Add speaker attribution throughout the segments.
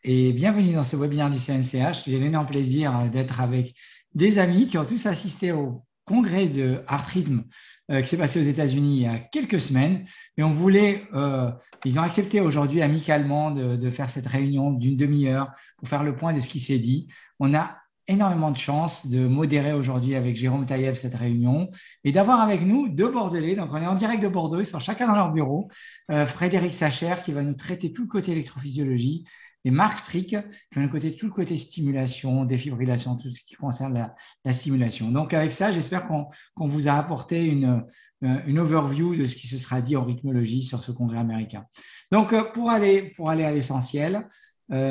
Speaker 1: et bienvenue dans ce webinaire du CNCH. J'ai l'énorme plaisir d'être avec des amis qui ont tous assisté au congrès de Heart Rhythm qui s'est passé aux États-Unis il y a quelques semaines. Et ils ont accepté aujourd'hui amicalement de faire cette réunion d'une demi-heure pour faire le point de ce qui s'est dit. On a énormément de chance de modérer aujourd'hui avec Jérôme Taïeb cette réunion et d'avoir avec nous deux Bordelais. Donc, on est en direct de Bordeaux, ils sont chacun dans leur bureau. Frédéric Sacher qui va nous traiter tout le côté électrophysiologie et Marc Strick qui va nous traiter tout le côté stimulation, défibrillation, tout ce qui concerne la stimulation. Donc, avec ça, j'espère qu'on vous a apporté une overview de ce qui se sera dit en rythmologie sur ce congrès américain. Donc, pour aller à l'essentiel,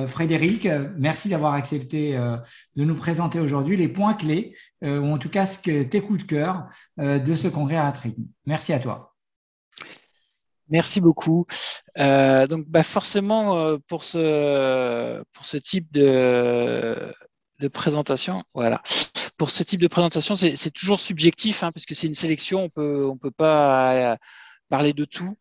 Speaker 1: Frédéric, merci d'avoir accepté de nous présenter aujourd'hui les points clés, ou en tout cas tes coups de cœur de ce congrès à Rythme. Merci à toi.
Speaker 2: Merci beaucoup. Donc, forcément, pour ce type de présentation, voilà. Pour ce type de présentation, c'est toujours subjectif, parce que c'est une sélection, on peut pas parler de tout.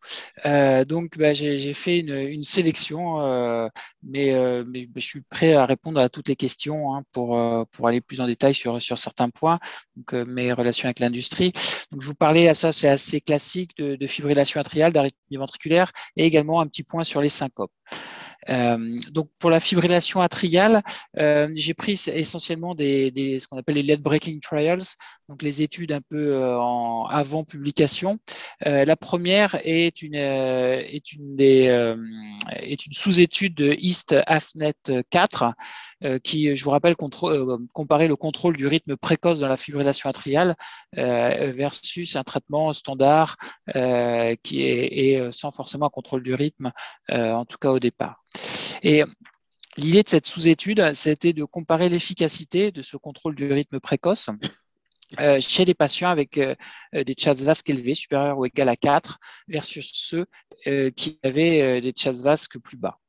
Speaker 2: Donc, j'ai fait une sélection, mais je suis prêt à répondre à toutes les questions pour aller plus en détail sur certains points. Donc, mes relations avec l'industrie. Donc, je vous parlais à ça, c'est assez classique de fibrillation atriale, d'arythmie ventriculaire, et également un petit point sur les syncopes. Donc pour la fibrillation atriale, j'ai pris essentiellement ce qu'on appelle les lead breaking trials, donc les études un peu en avant publication. La première est une sous-étude de East-AFNet 4 qui, je vous rappelle, comparait le contrôle du rythme précoce dans la fibrillation atriale versus un traitement standard qui est sans forcément un contrôle du rythme, en tout cas au départ. Et l'idée de cette sous-étude, c'était de comparer l'efficacité de ce contrôle du rythme précoce chez les patients avec des CHA2DS2-VASc élevés, supérieurs ou égaux à 4, versus ceux qui avaient des CHA2DS2-VASc plus bas.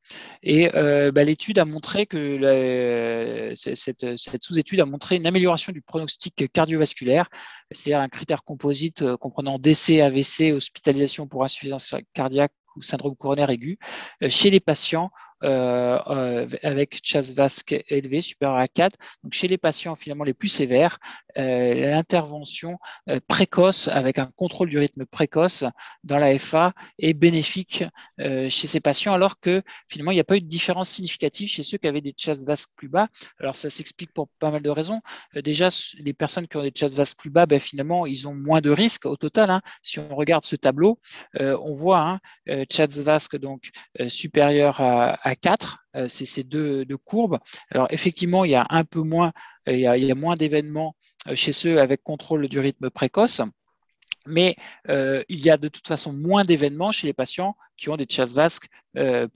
Speaker 2: Et l'étude a montré que cette sous-étude a montré une amélioration du pronostic cardiovasculaire, c'est-à-dire un critère composite comprenant décès, AVC, hospitalisation pour insuffisance cardiaque ou syndrome coronaire aigu, chez les patients avec CHA2DS2-VASc élevé, supérieur à 4. Donc, chez les patients finalement les plus sévères, l'intervention précoce avec un contrôle du rythme précoce dans la FA est bénéfique chez ces patients, alors que finalement, il n'y a pas eu de différence significative chez ceux qui avaient des CHA2DS2-VASc plus bas. Alors, ça s'explique pour pas mal de raisons. Déjà, les personnes qui ont des CHA2DS2-VASc plus bas, finalement, ils ont moins de risques au total. Si on regarde ce tableau, on voit CHA2DS2-VASc donc supérieur à 4, c'est ces deux courbes. Alors effectivement, il y a un peu moins, il y a moins d'événements chez ceux avec contrôle du rythme précoce, mais il y a de toute façon moins d'événements chez les patients qui ont des CHA2DS2-VASc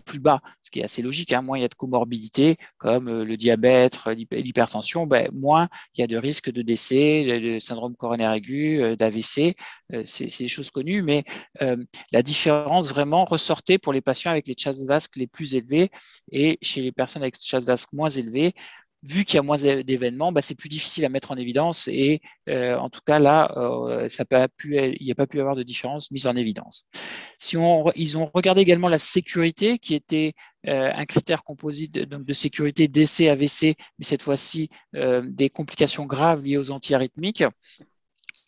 Speaker 2: plus bas, ce qui est assez logique. Moins il y a de comorbidités comme le diabète, l'hypertension, moins il y a de risques de décès, de syndrome coronaire aigu, d'AVC. C'est des choses connues, mais la différence vraiment ressortait pour les patients avec les CHA2DS2-VASc les plus élevés et chez les personnes avec CHA2DS2-VASc moins élevés. Vu qu'il y a moins d'événements, c'est plus difficile à mettre en évidence et en tout cas là, il n'y a pas pu y avoir de différence mise en évidence. Ils ont regardé également la sécurité qui était un critère composite donc de sécurité décès, AVC, mais cette fois-ci des complications graves liées aux antiarythmiques.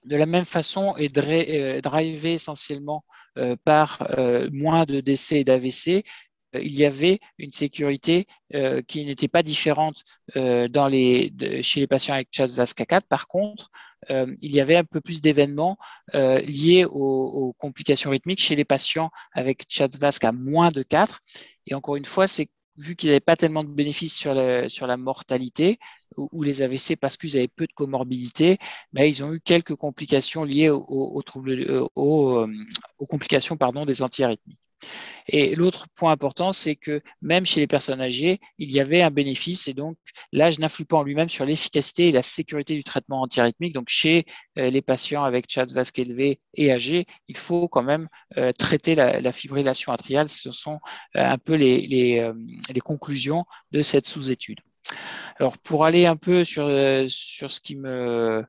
Speaker 2: De la même façon, est drivé essentiellement par moins de décès et d'AVC. Il y avait une sécurité qui n'était pas différente chez les patients avec CHA2DS2-VASc. Par contre, il y avait un peu plus d'événements liés aux complications rythmiques chez les patients avec CHA2DS2-VASc à moins de 4. Et encore une fois, c'est vu qu'ils n'avaient pas tellement de bénéfices sur la mortalité ou les AVC parce qu'ils avaient peu de comorbidité, ils ont eu quelques complications liées aux complications des antiarythmiques. Et l'autre point important, c'est que même chez les personnes âgées, il y avait un bénéfice et donc l'âge n'influe pas en lui-même sur l'efficacité et la sécurité du traitement antiarythmique. Donc chez les patients avec CHA2DS2-VASc élevé et âgés, il faut quand même traiter la fibrillation atriale. Ce sont un peu les conclusions de cette sous-étude. Alors, pour aller un peu sur ce qui me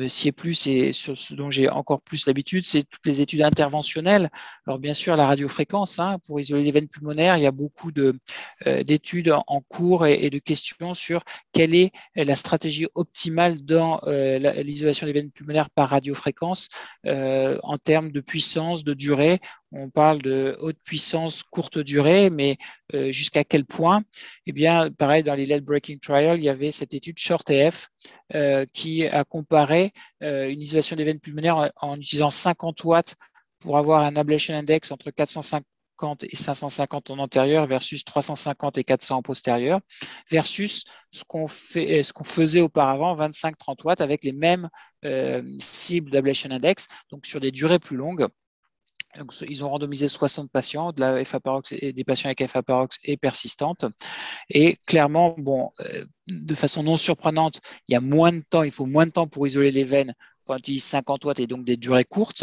Speaker 2: sied plus et sur ce dont j'ai encore plus l'habitude, c'est toutes les études interventionnelles. Alors, bien sûr, la radiofréquence, pour isoler les veines pulmonaires, il y a beaucoup d'études en cours et de questions sur quelle est la stratégie optimale dans l'isolation des veines pulmonaires par radiofréquence en termes de puissance, de durée. On parle de haute puissance, courte durée, mais jusqu'à quel point? Eh bien, pareil, dans les lead breaking trials, il y avait cette étude SHORT-AF qui a comparé une isolation des veines pulmonaires en utilisant 50 watts pour avoir un ablation index entre 450 et 550 en antérieur versus 350 et 400 en postérieur, versus ce qu'on faisait auparavant, 25-30 watts, avec les mêmes cibles d'ablation index, donc sur des durées plus longues. Donc, ils ont randomisé 60 patients, de la FA parox et des patients avec FA parox et persistante. Et clairement, de façon non surprenante, il faut moins de temps pour isoler les veines quand on utilise 50 watts et donc des durées courtes.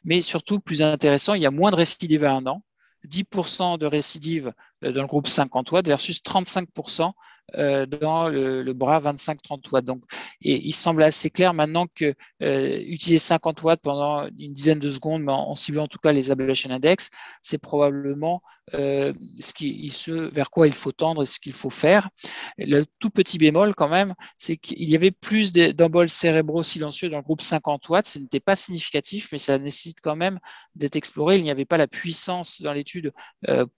Speaker 2: Mais surtout, plus intéressant, il y a moins de récidives à 1 an, 10% de récidives dans le groupe 50 watts versus 35% dans le bras 25-30 watts. Donc, et il semble assez clair maintenant que utiliser 50 watts pendant une dizaine de secondes, mais en ciblant en tout cas les ablation index, c'est probablement ce vers quoi il faut tendre et ce qu'il faut faire. Le tout petit bémol quand même, c'est qu'il y avait plus d'emboles cérébraux silencieux dans le groupe 50 watts. Ce n'était pas significatif, mais ça nécessite quand même d'être exploré. Il n'y avait pas la puissance dans l'étude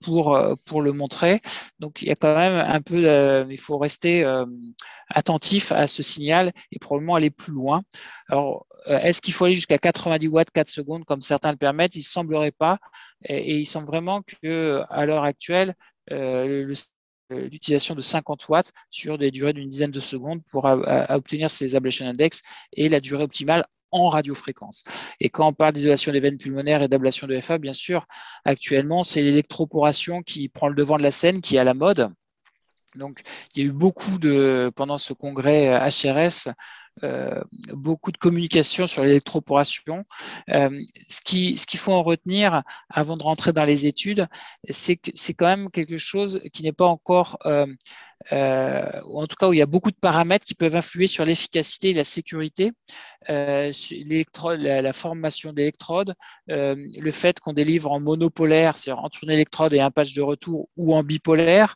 Speaker 2: pour le montrer. Donc, il y a quand même un peu, il faut rester attentif à ce signal et probablement aller plus loin. Alors, est-ce qu'il faut aller jusqu'à 90 watts 4 secondes comme certains le permettent? Il ne semblerait pas. Et il semble vraiment qu'à l'heure actuelle, l'utilisation de 50 watts sur des durées d'une dizaine de secondes pour obtenir ces ablation index et la durée optimale en radiofréquence. Et quand on parle d'isolation des veines pulmonaires et d'ablation de FA, bien sûr, actuellement, c'est l'électroporation qui prend le devant de la scène, qui est à la mode. Donc, il y a eu pendant ce congrès HRS, beaucoup de communication sur l'électroporation. Ce qu'il faut en retenir avant de rentrer dans les études, c'est que c'est quand même quelque chose qui n'est pas encore, en tout cas où il y a beaucoup de paramètres qui peuvent influer sur l'efficacité et la sécurité. La formation d'électrodes, le fait qu'on délivre en monopolaire, c'est-à-dire entre une électrode et un patch de retour, ou en bipolaire,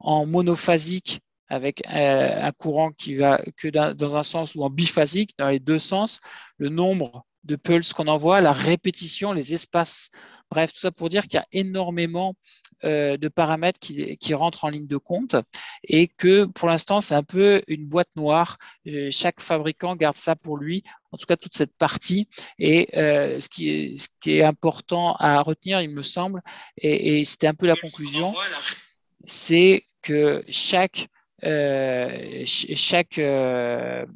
Speaker 2: en monophasique avec un courant qui va que dans un sens, ou en biphasique dans les deux sens, le nombre de pulses qu'on envoie, la répétition, les espaces. Bref, tout ça pour dire qu'il y a énormément de paramètres qui rentrent en ligne de compte et que pour l'instant, c'est un peu une boîte noire. Chaque fabricant garde ça pour lui, en tout cas toute cette partie. Et ce qui est important à retenir, il me semble, et c'était un peu la conclusion, c'est que chaque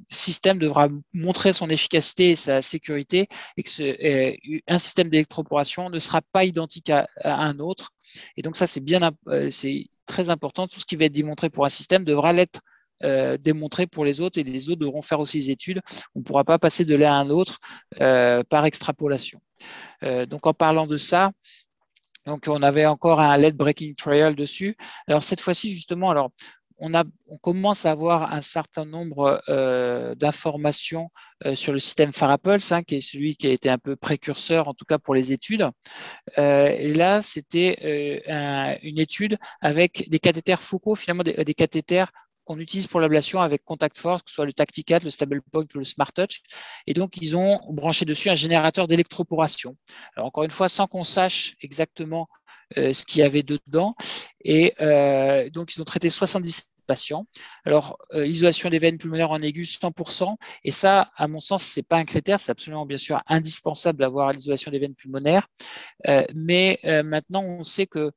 Speaker 2: système devra montrer son efficacité et sa sécurité, et que un système d'électroporation ne sera pas identique à un autre. Et donc ça, c'est très important. Tout ce qui va être démontré pour un système devra l'être démontré pour les autres, et les autres devront faire aussi des études. On ne pourra pas passer de l'un à un autre par extrapolation. Donc en parlant de ça, donc, on avait encore un lead breaking trial dessus. Alors, cette fois-ci, justement, on commence à avoir un certain nombre d'informations sur le système Farapulse, qui est celui qui a été un peu précurseur, en tout cas pour les études. Et là, c'était une étude avec des cathéters focaux, finalement des cathéters qu'on utilise pour l'ablation avec contact force, que ce soit le Tacticat, le StablePoint ou le Smart Touch. Et donc, ils ont branché dessus un générateur d'électroporation. Alors, encore une fois, sans qu'on sache exactement ce qu'il y avait dedans. Et donc, ils ont traité 77 patients. Alors, isolation des veines pulmonaires en aigu, 100%. Et ça, à mon sens, ce n'est pas un critère. C'est absolument, bien sûr, indispensable d'avoir l'isolation des veines pulmonaires. Mais maintenant, on sait que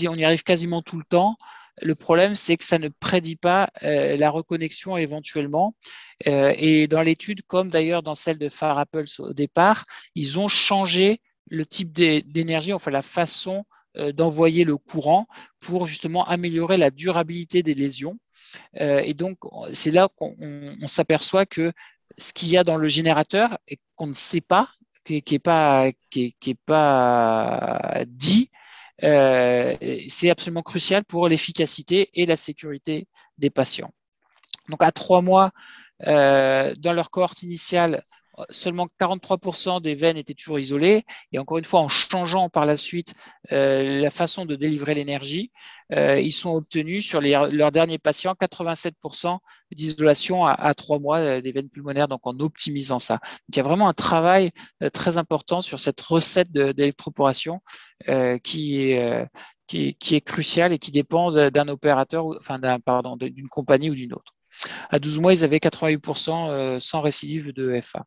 Speaker 2: on y arrive quasiment tout le temps. Le problème, c'est que ça ne prédit pas la reconnexion éventuellement. Et dans l'étude, comme d'ailleurs dans celle de Farapulse au départ, ils ont changé le type d'énergie, enfin la façon d'envoyer le courant pour justement améliorer la durabilité des lésions. Et donc, c'est là qu'on s'aperçoit que ce qu'il y a dans le générateur et qu'on ne sait pas, qui n'est pas dit, c'est absolument crucial pour l'efficacité et la sécurité des patients. Donc, à 3 mois, dans leur cohorte initiale, seulement 43% des veines étaient toujours isolées. Et encore une fois, en changeant par la suite la façon de délivrer l'énergie, ils sont obtenus sur leurs derniers patients 87% d'isolation à 3 mois des veines pulmonaires, donc en optimisant ça. Donc, il y a vraiment un travail très important sur cette recette d'électroporation qui est cruciale et qui dépend d'un opérateur, enfin d'une compagnie ou d'une autre. À 12 mois, ils avaient 88% sans récidive de FA.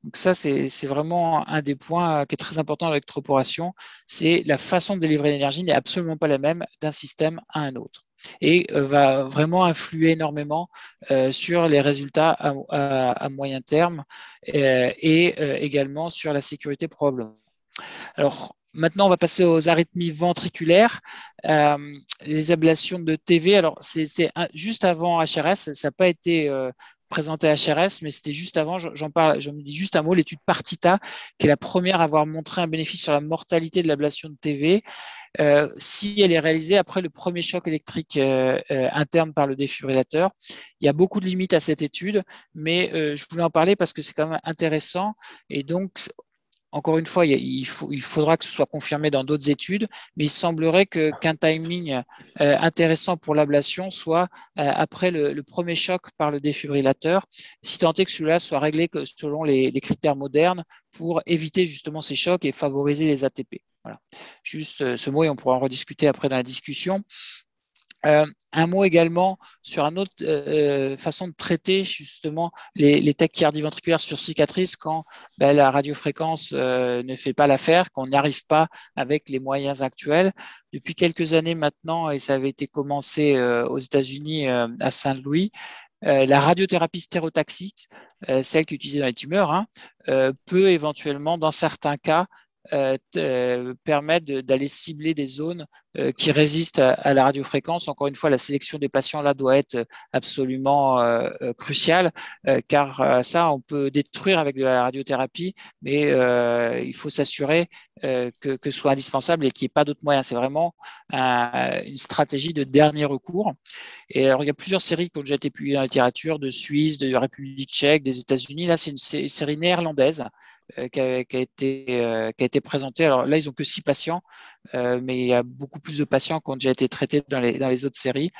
Speaker 2: Donc ça, c'est vraiment un des points qui est très important dans l'électroporation. C'est la façon de délivrer l'énergie n'est absolument pas la même d'un système à un autre et va vraiment influer énormément sur les résultats à moyen terme et également sur la sécurité probablement. Alors, maintenant, on va passer aux arythmies ventriculaires. Les ablations de TV, alors c'est juste avant HRS, ça n'a pas été présenté à HRS, mais c'était juste avant, j'en me dis juste un mot, l'étude Partita, qui est la première à avoir montré un bénéfice sur la mortalité de l'ablation de TV, si elle est réalisée après le premier choc électrique interne par le défibrillateur. Il y a beaucoup de limites à cette étude, mais je voulais en parler parce que c'est quand même intéressant. Et donc, encore une fois, il faudra que ce soit confirmé dans d'autres études, mais il semblerait qu'un timing intéressant pour l'ablation soit après le premier choc par le défibrillateur, si tant est que celui-là soit réglé selon les critères modernes pour éviter justement ces chocs et favoriser les ATP. Voilà. Juste ce mot et on pourra en rediscuter après dans la discussion. Un mot également sur une autre façon de traiter justement les tachycardies ventriculaires sur cicatrice quand la radiofréquence ne fait pas l'affaire, qu'on n'y arrive pas avec les moyens actuels. Depuis quelques années maintenant, et ça avait été commencé aux États-Unis à Saint-Louis, la radiothérapie stéréotaxique, celle qui est utilisée dans les tumeurs, peut éventuellement, dans certains cas, permettre d'aller cibler des zones qui résistent à la radiofréquence. Encore une fois, la sélection des patients là doit être absolument cruciale, car ça, on peut détruire avec de la radiothérapie, mais il faut s'assurer que ce soit indispensable et qu'il n'y ait pas d'autres moyens. C'est vraiment une stratégie de dernier recours. Et alors, il y a plusieurs séries qui ont déjà été publiées dans la littérature, de Suisse, de République tchèque, des États-Unis. Là, c'est une série néerlandaise qui a été présentée. Alors là, ils n'ont que 6 patients, mais il y a beaucoup plus de patients qui ont déjà été traités dans les autres séries.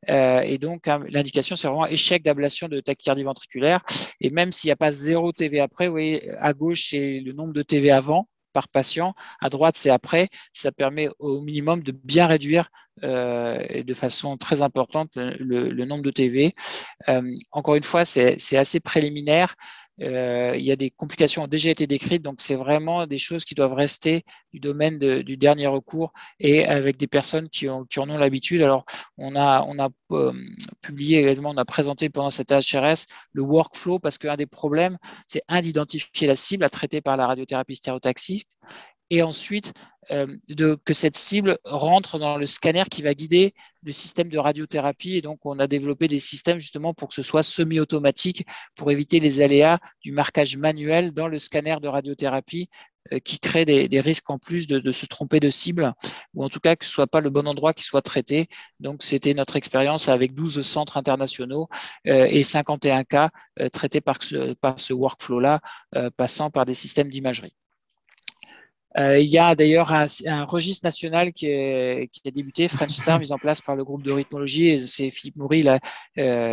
Speaker 2: Et donc, l'indication, c'est vraiment échec d'ablation de tachycardie ventriculaire. Et même s'il n'y a pas 0 TV après, vous voyez, à gauche, c'est le nombre de TV avant par patient. À droite, c'est après. Ça permet au minimum de bien réduire et de façon très importante le nombre de TV. Encore une fois, c'est assez préliminaire. Il y a des complications qui ont déjà été décrites, donc c'est vraiment des choses qui doivent rester du domaine du dernier recours et avec des personnes qui en ont l'habitude. Alors, on a publié également, on a présenté pendant cette HRS le workflow parce qu'un des problèmes, c'est d'identifier la cible à traiter par la radiothérapie stéréotaxique et ensuite que cette cible rentre dans le scanner qui va guider le système de radiothérapie. Et donc, on a développé des systèmes justement pour que ce soit semi-automatique, pour éviter les aléas du marquage manuel dans le scanner de radiothérapie qui crée des risques en plus de se tromper de cible, ou en tout cas que ce ne soit pas le bon endroit qui soit traité. Donc, c'était notre expérience avec 12 centres internationaux et 51 cas traités par ce workflow-là, passant par des systèmes d'imagerie. Il y a d'ailleurs un registre national qui a débuté, French Star, mis en place par le groupe de rythmologie, et c'est Philippe Moury là,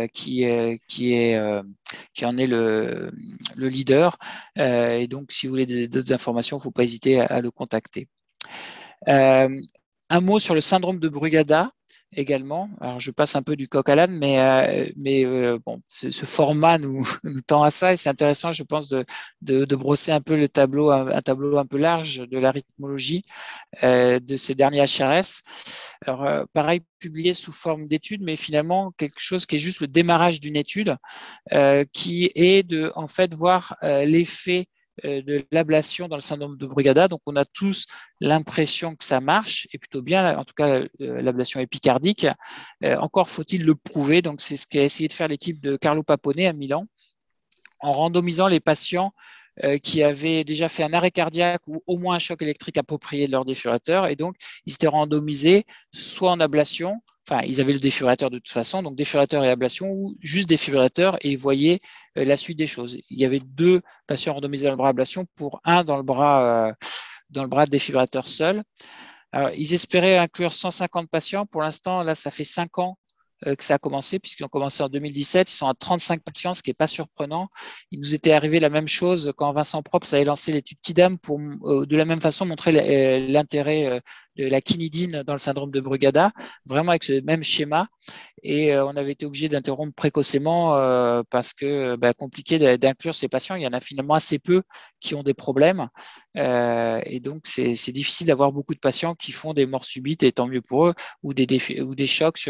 Speaker 2: qui en est le leader. Et donc, si vous voulez d'autres informations, il ne faut pas hésiter à le contacter. Un mot sur le syndrome de Brugada également. Alors, je passe un peu du coq à l'âne, mais bon, ce format nous tend à ça et c'est intéressant, je pense, de brosser un peu un tableau un peu large de la rythmologie de ces derniers HRS. Alors, pareil, publié sous forme d'étude, mais finalement, quelque chose qui est juste le démarrage d'une étude qui est de, en fait, voir l'effet de l'ablation dans le syndrome de Brugada. Donc, on a tous l'impression que ça marche, et plutôt bien, en tout cas, l'ablation épicardique. Encore faut-il le prouver. Donc, c'est ce qu'a essayé de faire l'équipe de Carlo Papone à Milan, en randomisant les patients qui avaient déjà fait un arrêt cardiaque ou au moins un choc électrique approprié de leur défibrillateur. Et donc, ils étaient randomisés soit en ablation, enfin, ils avaient le défibrillateur de toute façon, donc défibrillateur et ablation, ou juste défibrillateur, et ils voyaient la suite des choses. Il y avait 2 patients randomisés dans le bras ablation pour un dans le bras de défibrillateur seul. Alors, ils espéraient inclure 150 patients. Pour l'instant, là, ça fait 5 ans que ça a commencé, puisqu'ils ont commencé en 2017. Ils sont à 35 patients, ce qui n'est pas surprenant. Il nous était arrivé la même chose quand Vincent Probst avait lancé l'étude KIDAM pour, de la même façon, montrer l'intérêt de la quinidine dans le syndrome de Brugada, vraiment avec ce même schéma. Et on avait été obligé d'interrompre précocement parce que compliqué d'inclure ces patients. Il y en a finalement assez peu qui ont des problèmes. Et donc, c'est difficile d'avoir beaucoup de patients qui font des morts subites, et tant mieux pour eux, ou des chocs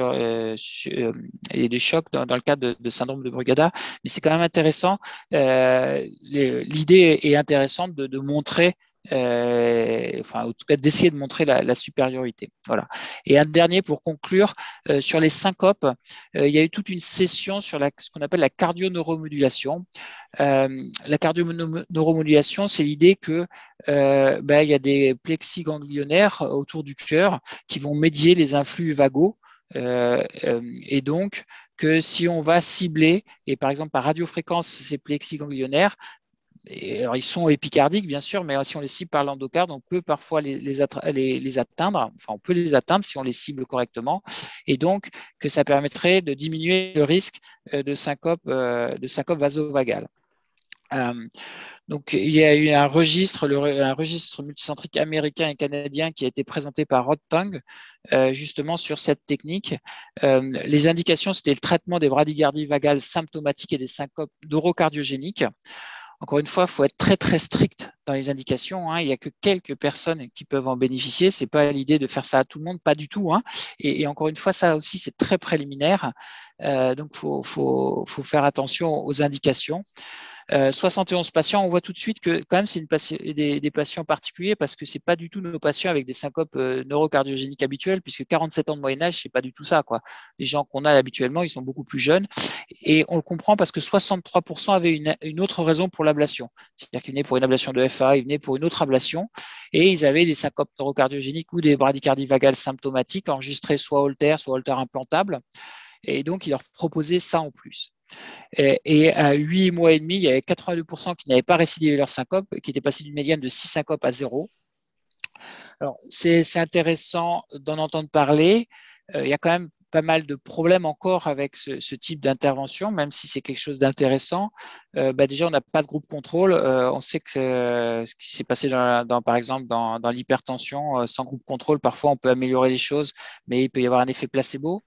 Speaker 2: et des chocs dans le cadre de syndrome de Brugada. Mais c'est quand même intéressant. L'idée est intéressante de montrer enfin, en tout cas, d'essayer de montrer la supériorité. Voilà. Et un dernier pour conclure, sur les syncopes, il y a eu toute une session sur ce qu'on appelle la cardio-neuromodulation. La cardio-neuromodulation, c'est l'idée que il y a des plexis ganglionnaires autour du cœur qui vont médier les influx vagaux. Et donc, que si on va cibler, et par exemple par radiofréquence, ces plexis ganglionnaires, alors, ils sont épicardiques, bien sûr, mais si on les cible par l'endocarde, on peut parfois les atteindre. Enfin, on peut les atteindre si on les cible correctement. Et donc, que ça permettrait de diminuer le risque de syncope vasovagale. Donc, il y a eu un registre multicentrique américain et canadien qui a été présenté par Rod Tong, justement sur cette technique. Les indications, c'était le traitement des bradycardies vagales symptomatiques et des syncopes neurocardiogéniques. Encore une fois, il faut être très, très strict dans les indications. Hein. Il n'y a que quelques personnes qui peuvent en bénéficier. Ce n'est pas l'idée de faire ça à tout le monde, pas du tout. Hein. Et encore une fois, ça aussi, c'est très préliminaire. Donc, il faut faire attention aux indications. 71 patients, on voit tout de suite que quand même c'est des patients particuliers parce que c'est pas du tout nos patients avec des syncopes neurocardiogéniques habituelles, puisque 47 ans de moyen âge, c'est pas du tout ça, quoi. Les gens qu'on a habituellement, ils sont beaucoup plus jeunes, et on le comprend parce que 63% avaient une autre raison pour l'ablation, c'est-à-dire qu'ils venaient pour une ablation de FA, ils venaient pour une autre ablation, et ils avaient des syncopes neurocardiogéniques ou des bradycardies vagales symptomatiques enregistrées soit Holter implantable, et donc ils leur proposaient ça en plus. Et à 8 mois et demi, il y avait 82% qui n'avaient pas récidivé leur syncope, qui étaient passés d'une médiane de 6 syncopes à 0. Alors, c'est intéressant d'en entendre parler. Il y a quand même pas mal de problèmes encore avec ce type d'intervention, même si c'est quelque chose d'intéressant. Déjà, on n'a pas de groupe contrôle. On sait que ce qui s'est passé par exemple dans l'hypertension, sans groupe contrôle, parfois on peut améliorer les choses, mais il peut y avoir un effet placebo.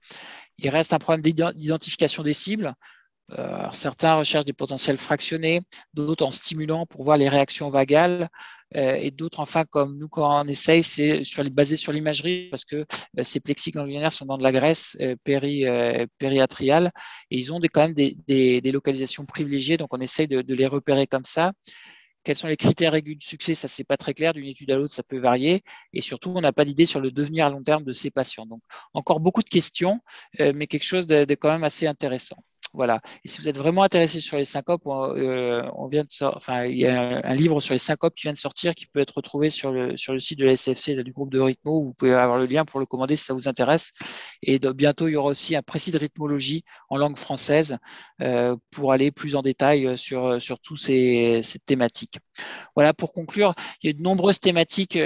Speaker 2: Il reste un problème d'identification des cibles. Alors certains recherchent des potentiels fractionnés, d'autres en stimulant pour voir les réactions vagales, et d'autres, enfin, comme nous, quand on essaye, c'est basé sur l'imagerie, parce que ces plexis ganglionnaires sont dans de la graisse périatriale, et ils ont quand même des localisations privilégiées, donc on essaye de les repérer comme ça. Quels sont les critères aigus de succès? Ça, c'est pas très clair. D'une étude à l'autre, ça peut varier. Et surtout, on n'a pas d'idée sur le devenir à long terme de ces patients. Donc, encore beaucoup de questions, mais quelque chose de quand même assez intéressant. Voilà. Et si vous êtes vraiment intéressé sur les syncopes, il y a un livre sur les syncopes qui vient de sortir, qui peut être retrouvé sur le site de la SFC, du groupe de Rythmo. Vous pouvez avoir le lien pour le commander si ça vous intéresse. Et bientôt, il y aura aussi un précis de rythmologie en langue française pour aller plus en détail sur toutes ces thématiques. Voilà, pour conclure, il y a de nombreuses thématiques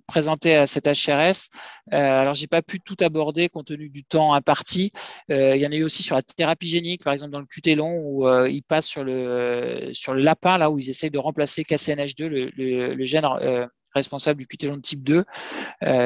Speaker 2: présentées à cette HRS. Alors, j'ai pas pu tout aborder compte tenu du temps imparti. Il y en a eu aussi sur la thérapie génique, par exemple dans le QT long, où ils passent sur le lapin, là où ils essayent de remplacer KCNH2, le gène responsable du QT long de type 2.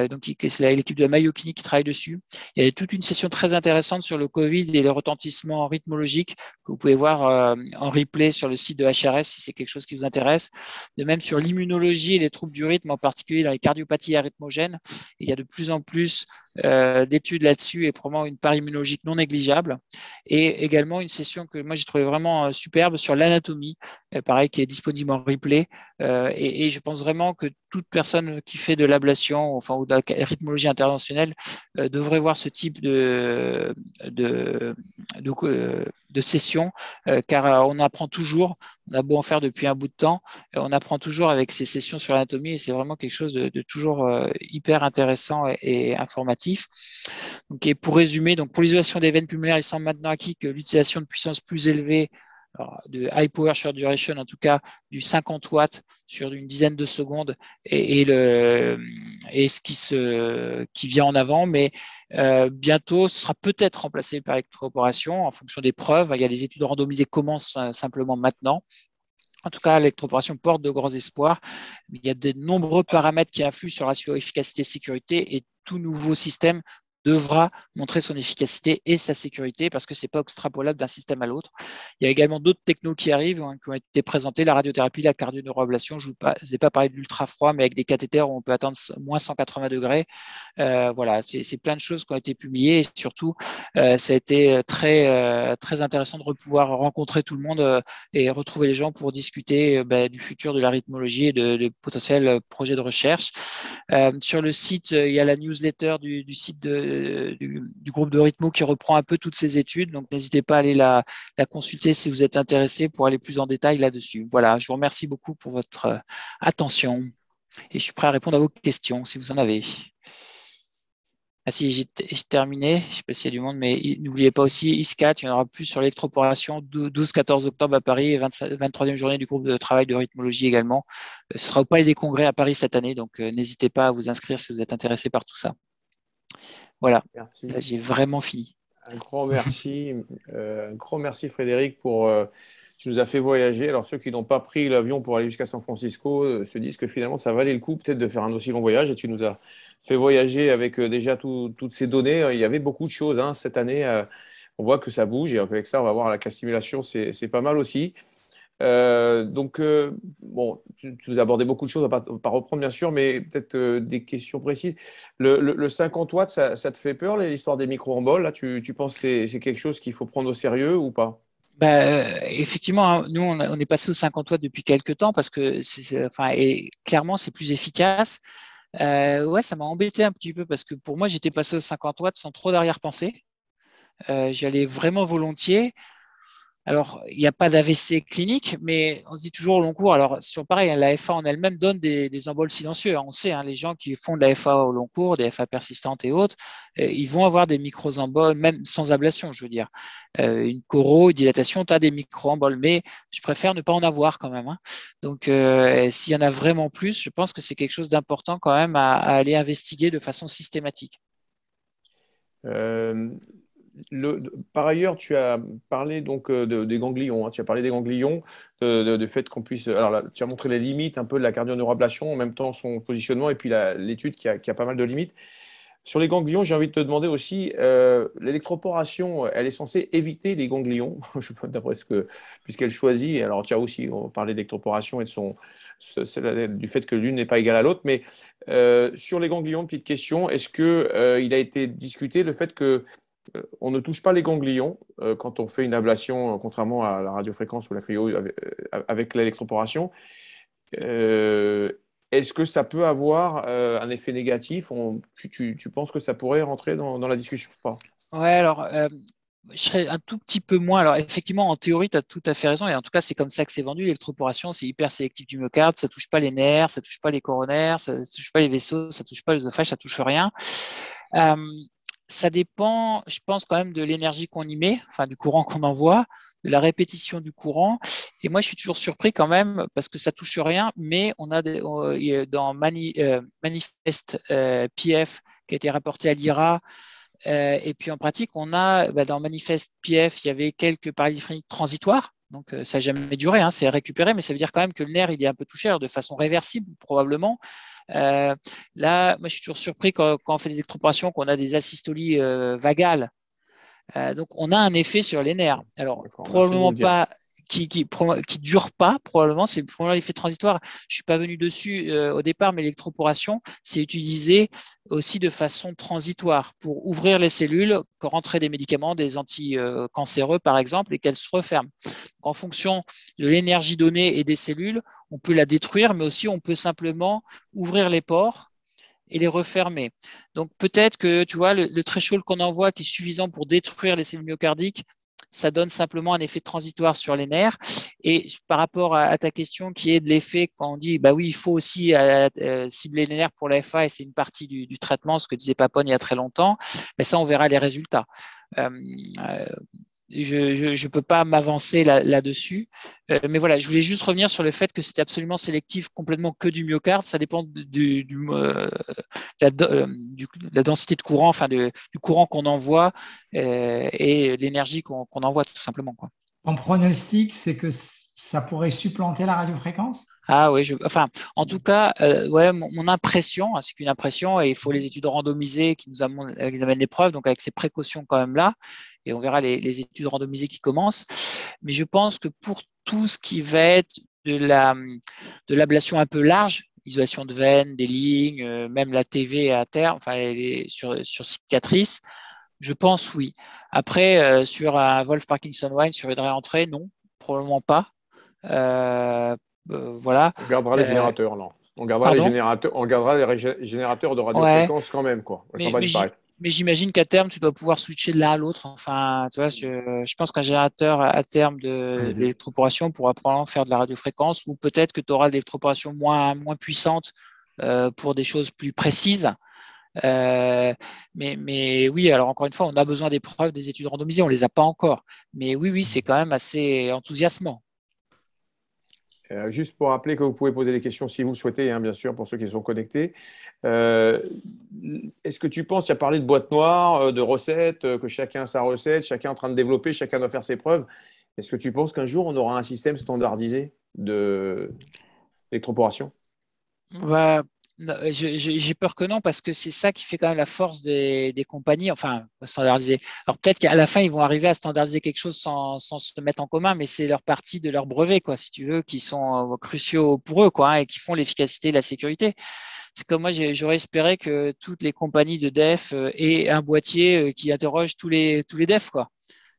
Speaker 2: Donc, c'est l'équipe de Mayo Clinic qui travaille dessus. Il y a toute une session très intéressante sur le Covid et les retentissements rythmologiques que vous pouvez voir en replay sur le site de HRS si c'est quelque chose qui vous intéresse. De même sur l'immunologie et les troubles du rythme, en particulier dans les cardiopathies arythmogènes. Il y a de plus en plus d'études là-dessus et probablement une part immunologique non négligeable. Et également une session que moi j'ai trouvé vraiment superbe sur l'anatomie, pareil, qui est disponible en replay. Et je pense vraiment que toute personne qui fait de l'ablation, enfin, ou de la rythmologie interventionnelle devrait voir ce type de sessions, car on apprend toujours, on a beau en faire depuis un bout de temps, on apprend toujours avec ces sessions sur l'anatomie et c'est vraiment quelque chose de toujours hyper intéressant et informatif. Donc, et pour résumer, donc pour l'isolation des veines pulmonaires, il semble maintenant acquis que l'utilisation de puissance plus élevée, alors de high power short duration, en tout cas du 50 watts sur une dizaine de secondes, et ce qui vient en avant, mais bientôt, ce sera peut-être remplacé par l'électroporation en fonction des preuves. Il y a les études randomisées commencent simplement maintenant. En tout cas, l'électroporation porte de grands espoirs. Il y a de nombreux paramètres qui influent sur le ratio efficacité-sécurité et tout nouveau système devra montrer son efficacité et sa sécurité parce que ce n'est pas extrapolable d'un système à l'autre. Il y a également d'autres technos qui arrivent, qui ont été présentés, la radiothérapie, la cardioneuroablation. Je n'ai pas parlé de l'ultra-froid, mais avec des cathéters où on peut atteindre moins 180 degrés. Voilà, c'est plein de choses qui ont été publiées et surtout, ça a été très intéressant de pouvoir rencontrer tout le monde et retrouver les gens pour discuter du futur de la rythmologie et de potentiels projets de recherche. Sur le site, il y a la newsletter du site du groupe de Rythmo qui reprend un peu toutes ces études. Donc, n'hésitez pas à aller la consulter si vous êtes intéressé pour aller plus en détail là-dessus. Voilà, je vous remercie beaucoup pour votre attention et je suis prêt à répondre à vos questions si vous en avez. Ah si, j'ai terminé. Je ne sais pas s'il y a du monde, mais n'oubliez pas aussi ISCAT, il y en aura plus sur l'électroporation 12-14 octobre à Paris et 23e journée du groupe de travail de rythmologie également. Ce sera au Palais des Congrès à Paris cette année, donc n'hésitez pas à vous inscrire si vous êtes intéressé par tout ça. Voilà,
Speaker 3: Merci.
Speaker 2: j'ai vraiment fini.
Speaker 3: Un grand merci Frédéric tu nous as fait voyager. Alors ceux qui n'ont pas pris l'avion pour aller jusqu'à San Francisco se disent que finalement ça valait le coup peut-être de faire un aussi long voyage et tu nous as fait voyager avec déjà toutes ces données. Il y avait beaucoup de choses cette année. On voit que ça bouge et avec ça on va voir que la simulation c'est pas mal aussi. Bon, tu nous as abordé beaucoup de choses, on va pas reprendre bien sûr, mais peut-être des questions précises. Le 50 watts, ça te fait peur, l'histoire des micro-emboles? Là, tu penses que c'est quelque chose qu'il faut prendre au sérieux ou pas?
Speaker 2: Effectivement, nous, on est passé au 50 watts depuis quelques temps parce que, et clairement, c'est plus efficace. Ouais, ça m'a embêté un petit peu parce que pour moi, j'étais passé au 50 watts sans trop d'arrière-pensée. J'y allais vraiment volontiers. Alors, il n'y a pas d'AVC clinique, mais on se dit toujours au long cours. Alors, c'est toujours pareil, la FA en elle-même donne des emboles silencieux. On sait, les gens qui font de la FA au long cours, des FA persistantes et autres, ils vont avoir des micro-emboles, même sans ablation, je veux dire. Une choro, une dilatation, tu as des micro-emboles, mais je préfère ne pas en avoir quand même. Donc, s'il y en a vraiment plus, je pense que c'est quelque chose d'important quand même à aller investiguer de façon systématique.
Speaker 3: Par ailleurs, tu as parlé donc des ganglions. Tu as parlé des ganglions, du fait qu'on puisse. Alors là, tu as montré les limites un peu de la cardioneuroablation, en même temps son positionnement, et puis l'étude qui a pas mal de limites. Sur les ganglions, j'ai envie de te demander aussi, l'électroporation, elle est censée éviter les ganglions, je peux d'après puisqu'elle choisit. Alors, tu as aussi on parlait d'électroporation et du fait que l'une n'est pas égale à l'autre, mais sur les ganglions, petite question, est-ce que il a été discuté le fait que on ne touche pas les ganglions quand on fait une ablation, contrairement à la radiofréquence ou la cryo avec l'électroporation. Euh, Est-ce que ça peut avoir un effet négatif? Tu penses que ça pourrait rentrer dans la discussion ou pas?
Speaker 2: Ouais, alors, je serais un tout petit peu moins. Alors, effectivement, en théorie, tu as tout à fait raison. Et en tout cas, c'est comme ça que c'est vendu. L'électroporation, c'est hyper sélectif du myocarde. Ça touche pas les nerfs, ça touche pas les coronaires, ça touche pas les vaisseaux, ça touche pas l'œsophage, ça touche rien. Euh, Ça dépend, je pense, quand même de l'énergie qu'on y met, enfin du courant qu'on envoie, de la répétition du courant. Et moi, je suis toujours surpris quand même parce que ça touche rien, mais on a dans Manifest PF qui a été rapporté à l'IRA. Et puis en pratique, on a dans Manifest PF, il y avait quelques paralysies phréniques transitoires. Donc ça n'a jamais duré, c'est récupéré, mais ça veut dire quand même que le nerf il est un peu touché, alors de façon réversible probablement. Là, moi je suis toujours surpris quand on fait des électroporations qu'on a des asystolies vagales. Donc on a un effet sur les nerfs. Alors probablement pas qui dure pas, probablement, c'est probablement l'effet transitoire. Je suis pas venu dessus au départ, mais l'électroporation, c'est utilisé aussi de façon transitoire pour ouvrir les cellules, rentrer des médicaments, des anticancéreux par exemple, et qu'elles se referment. Donc, en fonction de l'énergie donnée et des cellules, on peut la détruire, mais aussi on peut simplement ouvrir les pores et les refermer. Donc peut-être que tu vois le threshold qu'on envoie qui est suffisant pour détruire les cellules myocardiques, ça donne simplement un effet transitoire sur les nerfs. Et par rapport à ta question qui est de l'effet quand on dit, bah oui, il faut aussi cibler les nerfs pour la FA et c'est une partie du traitement, ce que disait Papon il y a très longtemps, mais ça, on verra les résultats. Je peux pas m'avancer là-dessus. Mais voilà, je voulais juste revenir sur le fait que c'était absolument sélectif, complètement que du myocarde. Ça dépend de la densité de courant, enfin du courant qu'on envoie et l'énergie qu'on envoie tout simplement, quoi.
Speaker 1: Ton pronostic, c'est que ça pourrait supplanter la radiofréquence?
Speaker 2: Ah oui, enfin, en tout cas, ouais, mon impression, hein, c'est qu'une impression, et il faut les études randomisées qui nous amènent les preuves, donc avec ces précautions quand même là, et on verra les études randomisées qui commencent. Mais je pense que pour tout ce qui va être de l'ablation un peu large, isolation de veine, des lignes, même la TV à terre, enfin sur cicatrice, je pense oui. Après, sur un Wolff Parkinson Wine, sur une réentrée, non, probablement pas. Voilà.
Speaker 3: On gardera les générateurs, non. On gardera
Speaker 2: Pardon?
Speaker 3: les générateurs de
Speaker 2: Ouais,
Speaker 3: radiofréquence quand même, quoi. Elles ne sont
Speaker 2: mais,
Speaker 3: pas
Speaker 2: mais,
Speaker 3: disparaître.
Speaker 2: mais j'imagine qu'à terme, tu dois pouvoir switcher de l'un à l'autre. Enfin, tu vois, je pense qu'un générateur à terme d'électroporation pourra probablement faire de la radiofréquence ou peut-être que tu auras de l'électroporation moins puissante pour des choses plus précises. Mais oui, alors encore une fois, on a besoin des preuves, des études randomisées, on ne les a pas encore. Mais oui, c'est quand même assez enthousiasmant.
Speaker 3: Juste pour rappeler que vous pouvez poser des questions si vous le souhaitez, hein, bien sûr, pour ceux qui sont connectés. Euh, Est-ce que tu penses, tu as parlé de boîte noire, de recettes, que chacun a sa recette, chacun est en train de développer, chacun doit faire ses preuves. Est-ce que tu penses qu'un jour, on aura un système standardisé d'électroporation?
Speaker 2: Bah, non, j'ai peur que non, parce que c'est ça qui fait quand même la force des compagnies, enfin, standardiser. Alors peut-être qu'à la fin, ils vont arriver à standardiser quelque chose sans se mettre en commun, mais c'est leur partie de leur brevet, quoi, si tu veux, qui sont cruciaux pour eux, quoi, hein, et qui font l'efficacité et la sécurité. C'est comme moi, j'aurais espéré que toutes les compagnies de def aient un boîtier qui interroge tous les defs, quoi.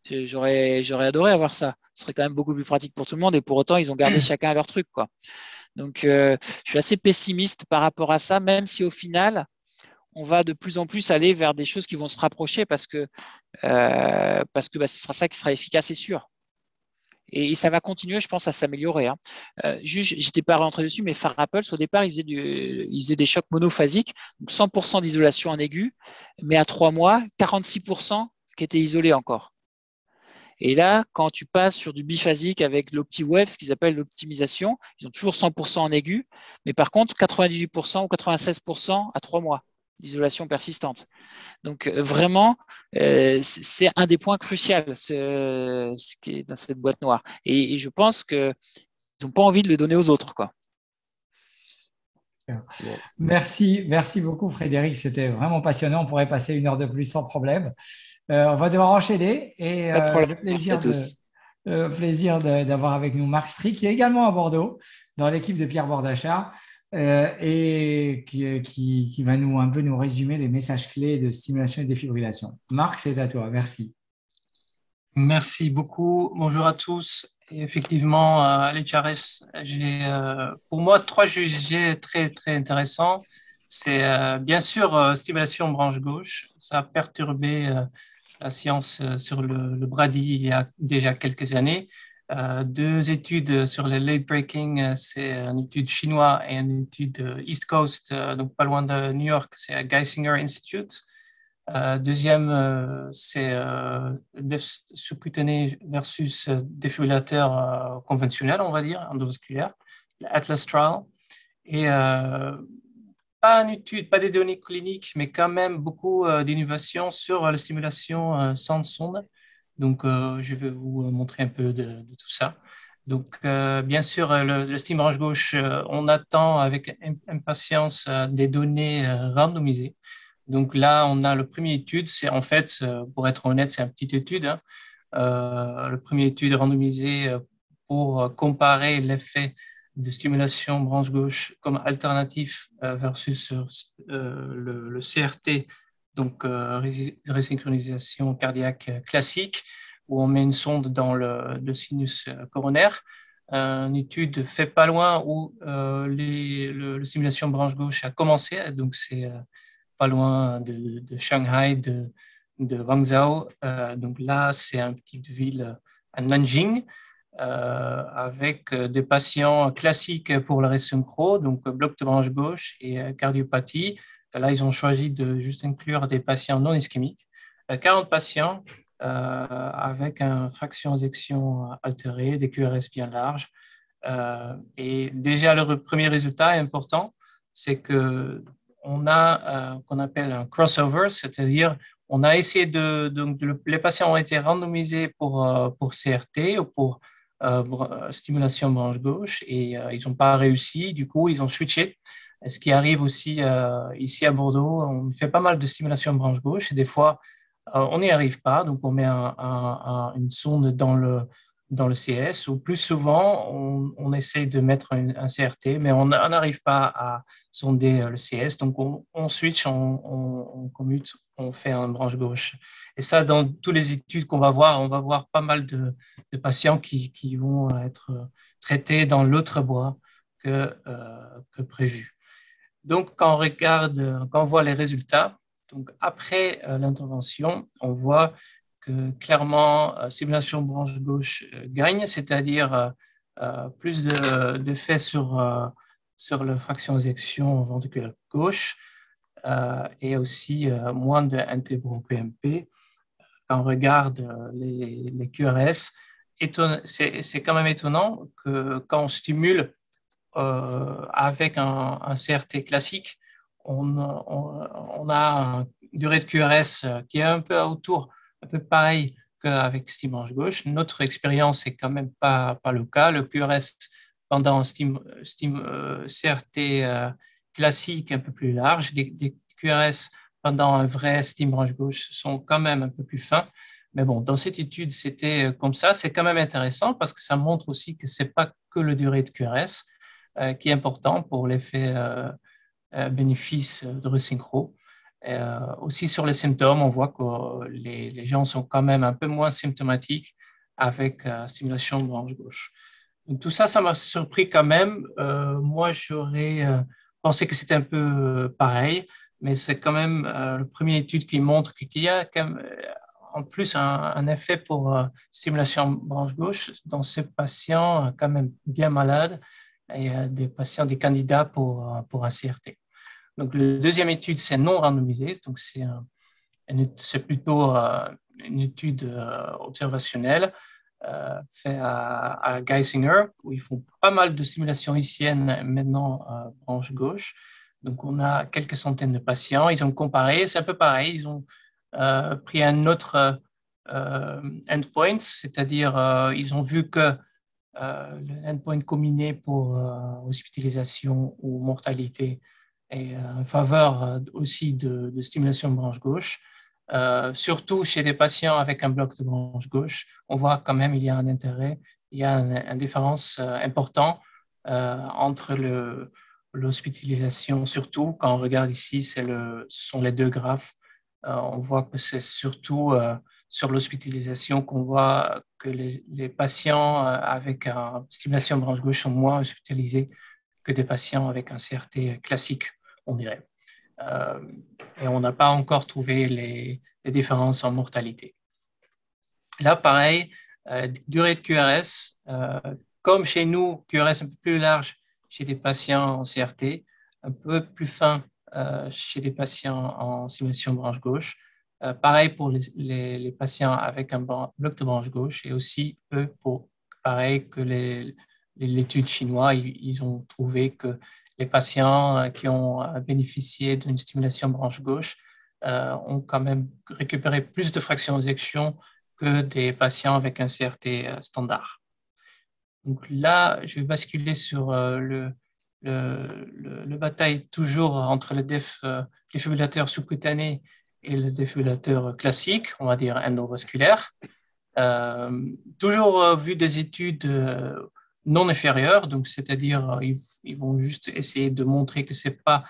Speaker 2: J'aurais adoré avoir ça. Ce serait quand même beaucoup plus pratique pour tout le monde, et pour autant, ils ont gardé chacun leur truc, quoi. Donc, je suis assez pessimiste par rapport à ça, même si au final, on va de plus en plus aller vers des choses qui vont se rapprocher parce que ce sera ça qui sera efficace et sûr. Et ça va continuer, je pense, à s'améliorer, hein. Juste, j'étais pas rentré dessus, mais Farapulse, au départ, il faisait des chocs monophasiques, donc 100% d'isolation en aigu, mais à 3 mois, 46% qui étaient isolés encore. Et là, quand tu passes sur du biphasique avec l'OptiWave, ce qu'ils appellent l'optimisation, ils ont toujours 100% en aigu, mais par contre, 98% ou 96% à 3 mois d'isolation persistante. Donc vraiment, c'est un des points cruciaux, ce qui est dans cette boîte noire. Et je pense qu'ils n'ont pas envie de le donner aux autres, quoi.
Speaker 1: Merci beaucoup Frédéric, c'était vraiment passionnant. On pourrait passer 1 heure de plus sans problème. On va devoir enchaîner et
Speaker 2: Pas de problème.
Speaker 1: le
Speaker 2: Merci à tous.
Speaker 1: plaisir d'avoir avec nous Marc Strick, qui est également à Bordeaux, dans l'équipe de Pierre Bordachar, et qui va un peu nous résumer les messages clés de stimulation et défibrillation. Marc, c'est à toi. Merci.
Speaker 4: Merci beaucoup. Bonjour à tous. Et effectivement, à l'HRS, j'ai pour moi 3 sujets très, très intéressants. C'est bien sûr stimulation branche gauche. Ça a perturbé la science sur le Brady il y a déjà quelques années. 2 études sur le late breaking, c'est une étude chinoise et une étude East Coast, donc pas loin de New York, c'est à Geisinger Institute. Deuxième, c'est def sous-cutané versus défibrillateur conventionnel, on va dire, endovasculaire, l'Atlas Trial. Et pas une étude, pas des données cliniques, mais quand même beaucoup d'innovations sur la stimulation sans sonde. Donc, je vais vous montrer un peu de tout ça. Donc, bien sûr, le stim branche gauche, on attend avec impatience des données randomisées. Donc là, on a le premier étude, c'est en fait, pour être honnête, c'est une petite étude, hein. Le premier étude randomisée pour comparer l'effet de stimulation branche gauche comme alternatif versus le CRT, donc resynchronisation cardiaque classique, où on met une sonde dans le sinus coronaire. Une étude faite pas loin où le stimulation branche gauche a commencé, donc c'est pas loin de Shanghai, de Guangzhou. Donc là, c'est une petite ville à Nanjing, avec des patients classiques pour l'arrêt synchro, donc bloc de branche gauche et cardiopathie. Là, ils ont choisi de juste inclure des patients non ischémiques. 40 patients avec une fraction d'éjection altérée, des QRS bien larges. Et déjà, le premier résultat important, c'est qu'on a qu'on appelle un crossover, c'est-à-dire on a essayé donc les patients ont été randomisés pour CRT ou pour stimulation branche gauche et ils n'ont pas réussi. Du coup, ils ont switché. Ce qui arrive aussi ici à Bordeaux, on fait pas mal de stimulation branche gauche et des fois, on n'y arrive pas. Donc, on met une sonde dans le CS ou plus souvent, on essaie de mettre un CRT, mais on n'arrive pas à sonder le CS. Donc, on switch, on commute, on fait une branche gauche. Et ça, dans toutes les études qu'on va voir, on va voir pas mal de patients qui vont être traités dans l'autre bois que prévu. Donc, quand on voit les résultats, donc après l'intervention, on voit que clairement, stimulation branche gauche gagne, c'est-à-dire plus d'effet sur la fraction d'éjection ventriculaire gauche et aussi moins de NT-proPMP. Quand on regarde les QRS, c'est quand même étonnant que quand on stimule avec un CRT classique, on a une durée de QRS qui est un peu pareil qu'avec stimulation gauche. Notre expérience n'est quand même pas le cas. Le QRS pendant un CRT classique un peu plus large, des QRS pendant un vrai stimulation gauche sont quand même un peu plus fins. Mais bon, dans cette étude, c'était comme ça. C'est quand même intéressant parce que ça montre aussi que ce n'est pas que la durée de QRS qui est important pour l'effet bénéfice de resynchro. Aussi sur les symptômes, on voit que les gens sont quand même un peu moins symptomatiques avec stimulation de branche gauche. Donc, tout ça, ça m'a surpris quand même. Moi, j'aurais pensé que c'était un peu pareil, mais c'est quand même la première étude qui montre qu'il y a quand même, en plus un effet pour stimulation branche gauche dans ces patients quand même bien malades et des patients, des candidats pour un CRT. Donc, la deuxième étude, c'est non randomisé, donc c'est plutôt une étude observationnelle faite à Geisinger, où ils font pas mal de simulations ICN maintenant branche gauche. Donc, on a quelques centaines de patients. Ils ont comparé, c'est un peu pareil, ils ont pris un autre endpoint, c'est-à-dire ils ont vu que le endpoint combiné pour hospitalisation ou mortalité et en faveur aussi de stimulation de branche gauche. Surtout chez des patients avec un bloc de branche gauche, on voit quand même il y a un intérêt, il y a une différence importante entre l'hospitalisation, surtout quand on regarde ici, ce sont les deux graphes. On voit que c'est surtout sur l'hospitalisation qu'on voit que les patients avec une stimulation de branche gauche sont moins hospitalisés que des patients avec un CRT classique, on dirait. Et on n'a pas encore trouvé les différences en mortalité. Là, pareil, durée de QRS, comme chez nous, QRS un peu plus large chez des patients en CRT, un peu plus fin chez des patients en stimulation de branche gauche. Pareil pour les patients avec un bloc de branche gauche et aussi pareil que l'étude chinoise, ils ont trouvé que les patients qui ont bénéficié d'une stimulation branche gauche ont quand même récupéré plus de fractions d'éjection que des patients avec un CRT standard. Donc là, je vais basculer sur le bataille toujours entre le défibrillateur sous-cutané et le défibrillateur classique, on va dire endovasculaire. Toujours vu des études non inférieures, donc c'est-à-dire ils vont juste essayer de montrer que c'est pas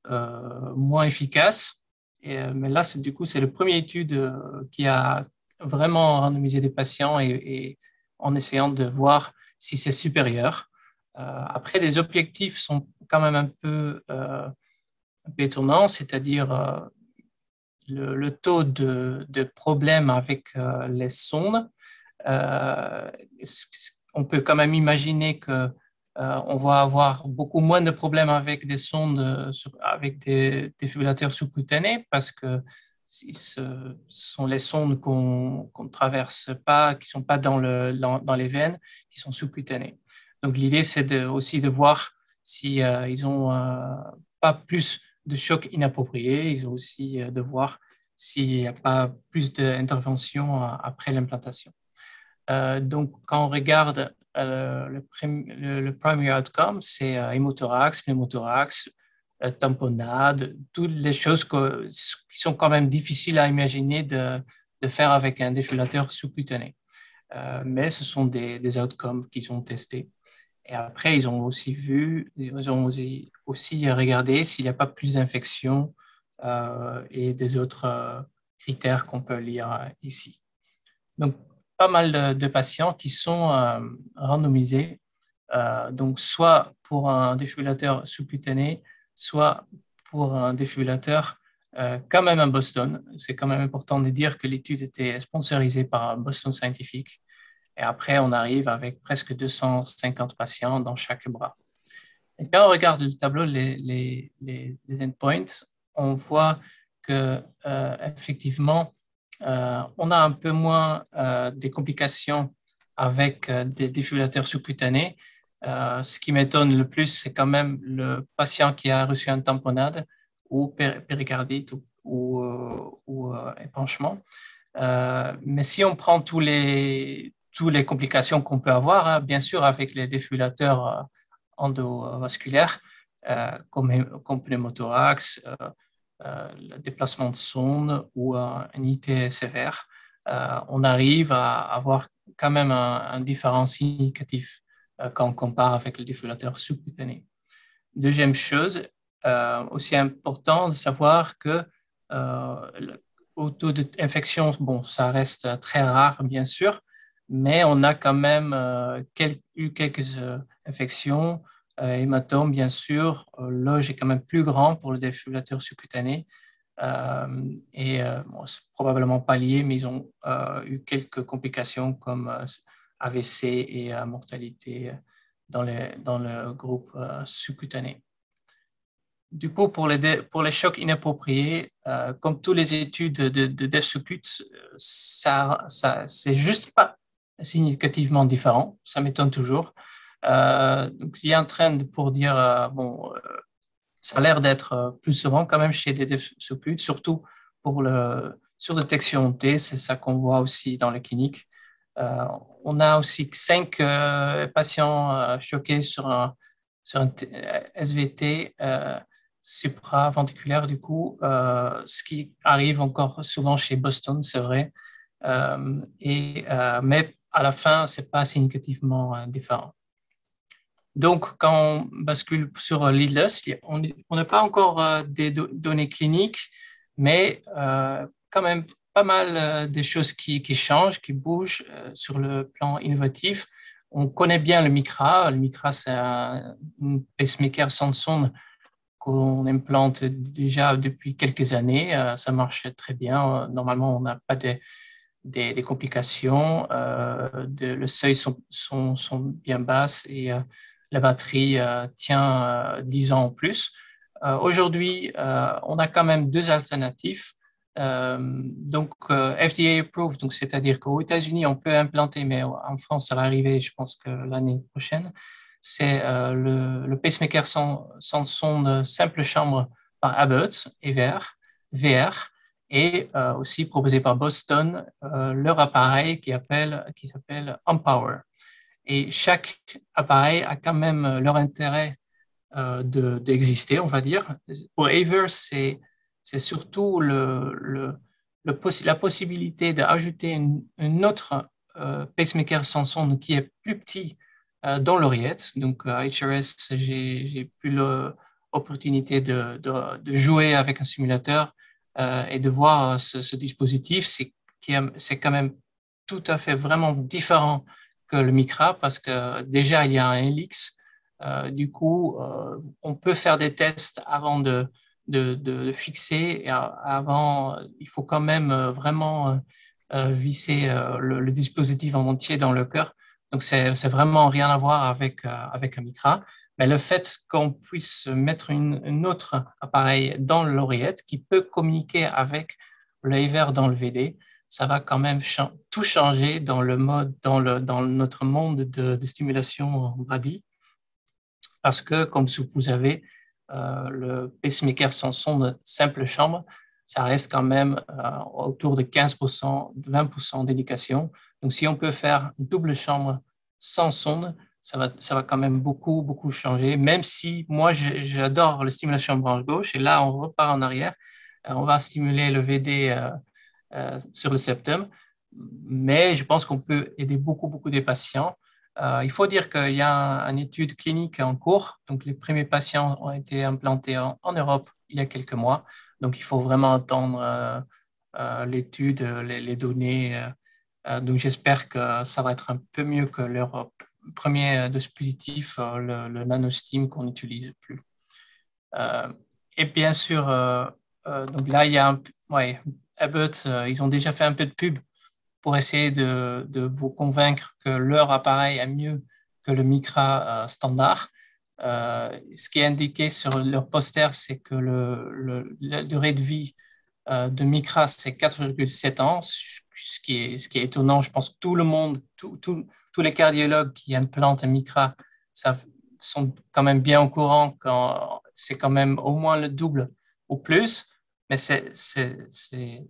Speaker 4: moins efficace. Mais là, du coup, c'est la première étude qui a vraiment randomisé des patients et en essayant de voir si c'est supérieur. Après, les objectifs sont quand même un peu étonnants, c'est-à-dire le taux de problème avec les sondes, on peut quand même imaginer que on va avoir beaucoup moins de problèmes avec des sondes, avec des défibrillateurs sous-cutanés, parce que ce sont les sondes qu'on ne traverse pas, qui ne sont pas dans les veines, qui sont sous-cutanées. Donc l'idée, c'est aussi de voir si ils ont pas plus de chocs inappropriés. Ils ont aussi de voir s'il n'y a pas plus d'intervention après l'implantation. Donc, quand on regarde le primary outcome, c'est hémothorax, pneumothorax, tamponnade, toutes les choses qui sont quand même difficiles à imaginer de faire avec un défibrillateur sous-cutané. Mais ce sont des outcomes qu'ils ont testés. Et après, ils ont aussi regardé s'il n'y a pas plus d'infections et des autres critères qu'on peut lire ici. Donc, pas mal de patients qui sont randomisés, donc soit pour un défibrillateur sous-cutané, soit pour un défibrillateur quand même à Boston. C'est quand même important de dire que l'étude était sponsorisée par Boston Scientific. Et après, on arrive avec presque 250 patients dans chaque bras. Et quand on regarde le tableau, les endpoints, on voit que effectivement, on a un peu moins des complications avec des défibrillateurs sous-cutanés. Ce qui m'étonne le plus, c'est quand même le patient qui a reçu une tamponnade ou péricardite ou épanchement. Mais si on prend toutes les complications qu'on peut avoir, bien sûr, avec les défibrillateurs endovasculaires, comme pneumothorax, le déplacement de sonde ou un IT sévère, on arrive à avoir quand même un différent significatif quand on compare avec le défibrillateur sous-cutané. Deuxième chose, aussi important de savoir que au taux d'infection, bon, ça reste très rare, bien sûr, mais on a quand même eu quelques infections, hématomes, bien sûr. L'OG est quand même plus grand pour le défibrillateur sous-cutané. Bon, c'est probablement pas lié, mais ils ont eu quelques complications comme AVC et mortalité dans le groupe sous-cutané. Du coup, pour les chocs inappropriés, comme toutes les études de DEF-sous-cut, c'est juste pas significativement différent. Ça m'étonne toujours. Donc, il y a un trend pour dire, ça a l'air d'être plus souvent quand même chez des DEF-sous-cut, surtout pour sur détection T, c'est ça qu'on voit aussi dans la clinique. On a aussi 5 patients choqués sur un SVT supraventriculaire, du coup, ce qui arrive encore souvent chez Boston, c'est vrai. Mais à la fin, ce n'est pas significativement différent. Donc, quand on bascule sur Leadless, on n'a pas encore des données cliniques, mais quand même pas mal des choses qui changent, qui bougent sur le plan innovatif. On connaît bien le Micra. Le Micra, c'est un pacemaker sans sonde qu'on implante déjà depuis quelques années. Ça marche très bien. Normalement, on n'a pas des complications. Le seuil sont bien basses et la batterie tient 10 ans en plus. Aujourd'hui, on a quand même 2 alternatives. Donc, FDA approved, donc c'est-à-dire qu'aux États-Unis, on peut implanter, mais en France, ça va arriver, je pense que l'année prochaine. C'est le pacemaker sans sonde simple chambre par Abbott et VR, et aussi proposé par Boston, leur appareil qui s'appelle Empower. Et chaque appareil a quand même leur intérêt d'exister, on va dire. Pour Aver, c'est surtout la possibilité d'ajouter une autre pacemaker sans sonde qui est plus petit dans l'oreillette. Donc, à HRS, j'ai eu l'opportunité de jouer avec un simulateur et de voir ce dispositif. C'est quand même tout à fait vraiment différent que le Micra parce que déjà, il y a un Helix. Du coup, on peut faire des tests avant de de fixer. Et avant, il faut quand même vraiment visser le dispositif en entier dans le cœur. Donc, c'est vraiment rien à voir avec un Micra. Mais le fait qu'on puisse mettre un autre appareil dans l'oreillette qui peut communiquer avec l'œil vert dans le VD, ça va quand même tout changer dans le mode, dans notre monde de stimulation Brady. Parce que, comme vous avez le pacemaker sans sonde simple chambre, ça reste quand même autour de 15%, 20% d'indication. Donc, si on peut faire double chambre sans sonde, ça va quand même beaucoup, beaucoup changer. Même si moi, j'adore la stimulation branche gauche, et là, on repart en arrière. On va stimuler le VD sur le septum, mais je pense qu'on peut aider beaucoup, beaucoup des patients. Il faut dire qu'il y a une étude clinique en cours. Donc, les premiers patients ont été implantés en Europe il y a quelques mois. Donc, il faut vraiment attendre l'étude, les données. Donc, j'espère que ça va être un peu mieux que leur premier dispositif, le NanoStim qu'on n'utilise plus. Et bien sûr, donc là, il y a Abbott, ils ont déjà fait un peu de pub pour essayer de vous convaincre que leur appareil est mieux que le Micra standard. Ce qui est indiqué sur leur poster, c'est que la durée de vie de Micra, c'est 4,7 ans, ce qui est étonnant. Je pense que tout le monde, tous les cardiologues qui implantent un Micra sont quand même bien au courant que c'est quand même au moins le double ou plus. Mais c'est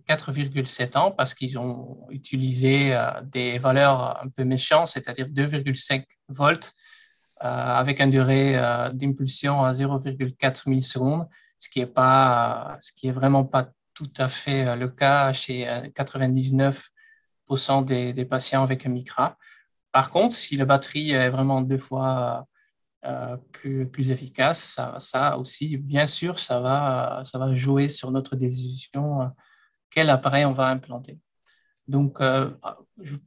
Speaker 4: 4,7 ans parce qu'ils ont utilisé des valeurs un peu méchantes, c'est-à-dire 2,5 volts avec une durée d'impulsion à 0,4 millisecondes, ce qui est vraiment pas tout à fait le cas chez 99% des patients avec un Micra. Par contre, si la batterie est vraiment 2 fois plus efficace, ça aussi, bien sûr, ça va jouer sur notre décision quel appareil on va implanter. Donc,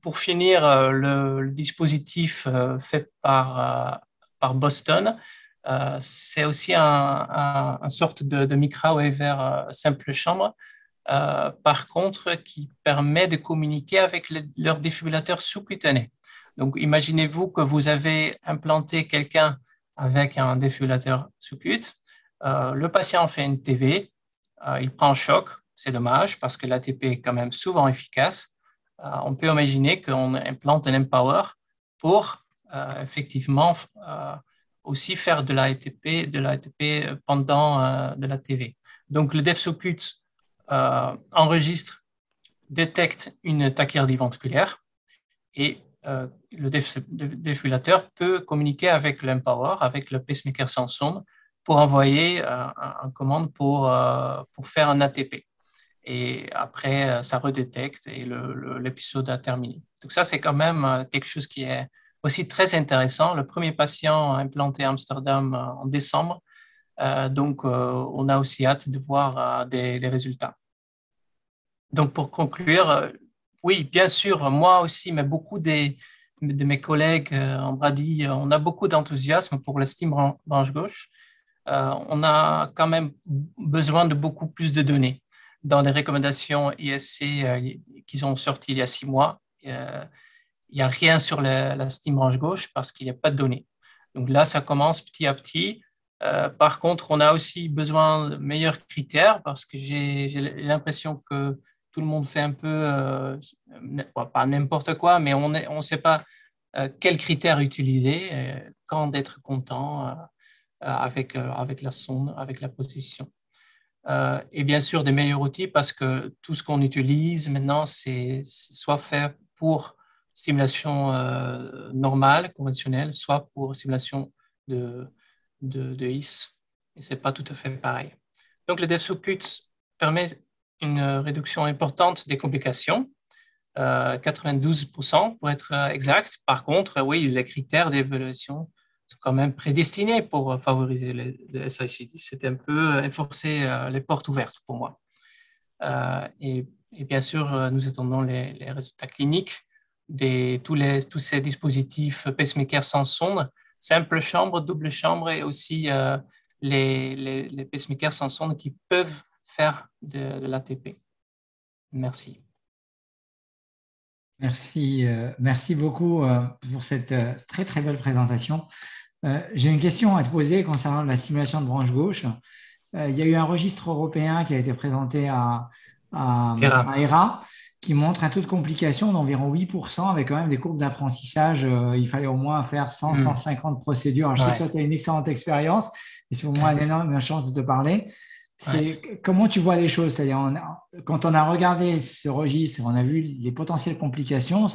Speaker 4: pour finir, le dispositif fait par Boston, c'est aussi un sorte de Micra Waver simple chambre, par contre, qui permet de communiquer avec leur défibrillateur sous-cutané. Donc, imaginez-vous que vous avez implanté quelqu'un avec un défibrillateur sous-cut. Le patient fait une TV, il prend un choc, c'est dommage parce que l'ATP est quand même souvent efficace. On peut imaginer qu'on implante un Empower pour effectivement aussi faire de l'ATP pendant de la TV. Donc, le DEF sous-cut enregistre, détecte une tachycardie ventriculaire et le défibrillateur peut communiquer avec l'Empower, avec le pacemaker sans sonde, pour envoyer une commande pour faire un ATP. Et après, ça redétecte et l'épisode a terminé. Donc ça, c'est quand même quelque chose qui est aussi très intéressant. Le premier patient implanté à Amsterdam en décembre. Donc, on a aussi hâte de voir des résultats. Donc, pour conclure, oui, bien sûr, moi aussi, mais beaucoup de mes collègues en Brady, on a beaucoup d'enthousiasme pour la STIM branche gauche. On a quand même besoin de beaucoup plus de données. Dans les recommandations ISC qu'ils ont sorties il y a 6 mois, il n'y a rien sur la STIM branche gauche parce qu'il n'y a pas de données. Donc là, ça commence petit à petit. Par contre, on a aussi besoin de meilleurs critères parce que j'ai l'impression que tout le monde fait un peu, pas n'importe quoi, mais on ne sait pas quels critères utiliser, quand d'être content avec la sonde, avec la position. Et bien sûr, des meilleurs outils parce que tout ce qu'on utilise maintenant, c'est soit fait pour stimulation normale, conventionnelle, soit pour stimulation de HIS. Et ce n'est pas tout à fait pareil. Donc, le DEF sous-cut permet une réduction importante des complications, 92% pour être exact. Par contre, oui, les critères d'évaluation sont quand même prédestinés pour favoriser le SICD. C'était un peu enforcer les portes ouvertes pour moi. Et bien sûr, nous attendons les résultats cliniques de tous ces dispositifs pacemaker sans sonde, simple chambre, double chambre et aussi les pacemakers sans sonde qui peuvent faire de l'ATP. Merci.
Speaker 1: Merci beaucoup pour cette très très belle présentation. J'ai une question à te poser concernant la stimulation de branche gauche. Il y a eu un registre européen qui a été présenté à ERA qui montre un taux de complication d'environ 8% avec quand même des courbes d'apprentissage. Il fallait au moins faire 100-150 procédures. Alors, je sais que toi, tu as une excellente expérience et c'est pour moi une énorme chance de te parler. Comment tu vois les choses? C'est-à-dire, quand on a regardé ce registre, on a vu les potentielles complications,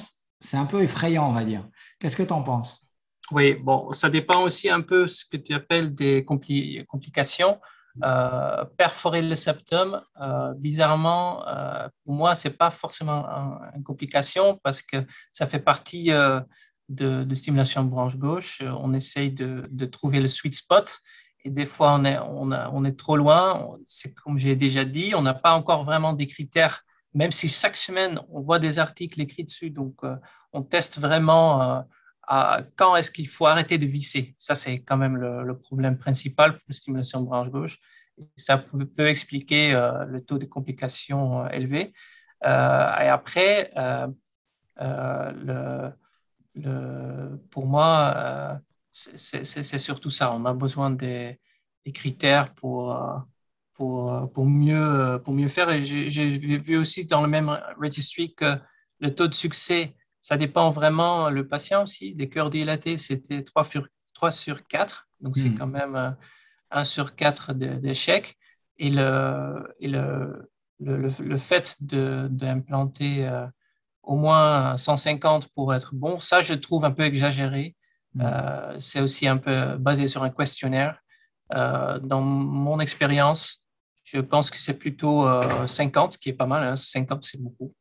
Speaker 1: c'est un peu effrayant, on va dire. Qu'est-ce que tu en penses?
Speaker 4: Oui, bon, ça dépend aussi un peu ce que tu appelles des complications. Perforer le septum, bizarrement, pour moi, ce n'est pas forcément une complication parce que ça fait partie de stimulation de branche gauche. On essaye de trouver le sweet spot et des fois, on est trop loin. C'est comme j'ai déjà dit, on n'a pas encore vraiment des critères, même si chaque semaine, on voit des articles écrits dessus. Donc, on teste vraiment quand est-ce qu'il faut arrêter de visser. Ça, c'est quand même le problème principal pour la stimulation de branche gauche. Ça peut expliquer le taux de complications élevé. Et après, pour moi, c'est surtout ça. On a besoin des critères pour mieux faire. Et j'ai vu aussi dans le même registry que le taux de succès, ça dépend vraiment le patient aussi. Les cœurs dilatés, c'était 3 sur 4. Donc, c'est quand même 1 sur 4 d'échecs. Et le fait d'implanter au moins 150 pour être bon, ça, je trouve un peu exagéré. C'est aussi un peu basé sur un questionnaire. Dans mon expérience, je pense que c'est plutôt 50, qui est pas mal. 50, c'est beaucoup.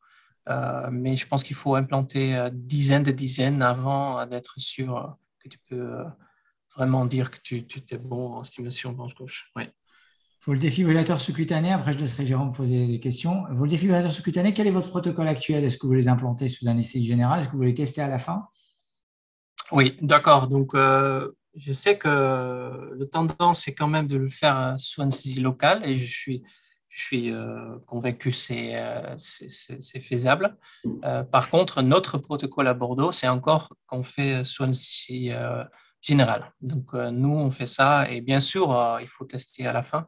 Speaker 4: Mais je pense qu'il faut implanter dizaines de dizaines avant d'être sûr que tu peux vraiment dire que tu es bon en stimulation branche gauche. Oui.
Speaker 1: Pour le défibrillateur sous-cutané, après je laisserai Jérôme poser des questions. Pour le défibrillateur sous-cutané, quel est votre protocole actuel? Est-ce que vous les implantez sous anesthésie générale? Est-ce que vous les testez à la fin?
Speaker 4: Oui, d'accord. Donc, je sais que le tendance, c'est quand même de le faire sous anesthésie locale et je suis convaincu que c'est faisable. Par contre, notre protocole à Bordeaux, c'est encore qu'on fait sous anesthésie générale. Donc, nous, on fait ça et bien sûr, il faut tester à la fin.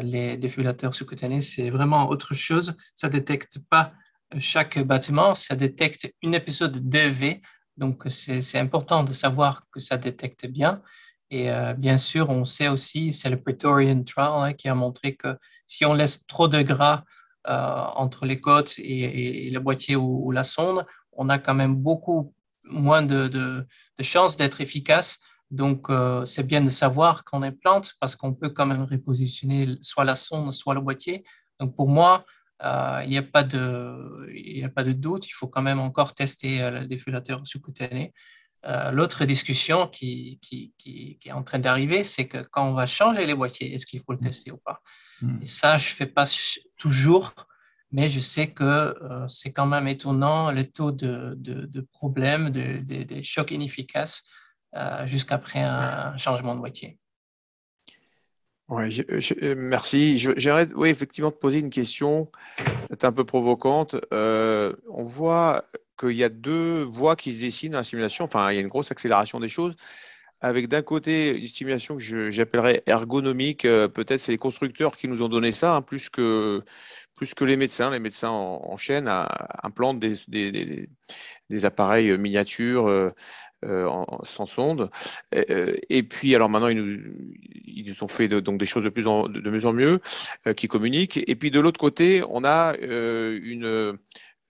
Speaker 4: Les défibrillateurs sous-cutanés, c'est vraiment autre chose. Ça ne détecte pas chaque battement, ça détecte un épisode d'EV. Donc, c'est important de savoir que ça détecte bien. Et bien sûr, on sait aussi, c'est le Praetorian Trial qui a montré que si on laisse trop de gras entre les côtes et le boîtier ou la sonde, on a quand même beaucoup moins de chances d'être efficace. Donc, c'est bien de savoir qu'on implante parce qu'on peut quand même repositionner soit la sonde, soit le boîtier. Donc, pour moi, il n'y a pas de doute, il faut quand même encore tester le défibrillateur sous-cutané. L'autre discussion qui est en train d'arriver, c'est que quand on va changer les boîtiers, est-ce qu'il faut le tester ou pas? Et ça, je ne fais pas toujours, mais je sais que c'est quand même étonnant le taux de problèmes, des chocs inefficaces jusqu'après un changement de boîtier.
Speaker 3: Ouais, merci. J'aimerais effectivement te poser une question peut-être un peu provocante. On voit qu'il y a deux voies qui se dessinent dans la simulation. Enfin, il y a une grosse accélération des choses. Avec d'un côté une stimulation que j'appellerais ergonomique. Peut-être c'est les constructeurs qui nous ont donné ça, hein, plus que les médecins. Les médecins en chaîne implantent des appareils miniatures sans sonde. Et puis, alors maintenant, ils nous ont fait donc des choses de mieux en mieux qui communiquent. Et puis, de l'autre côté, on a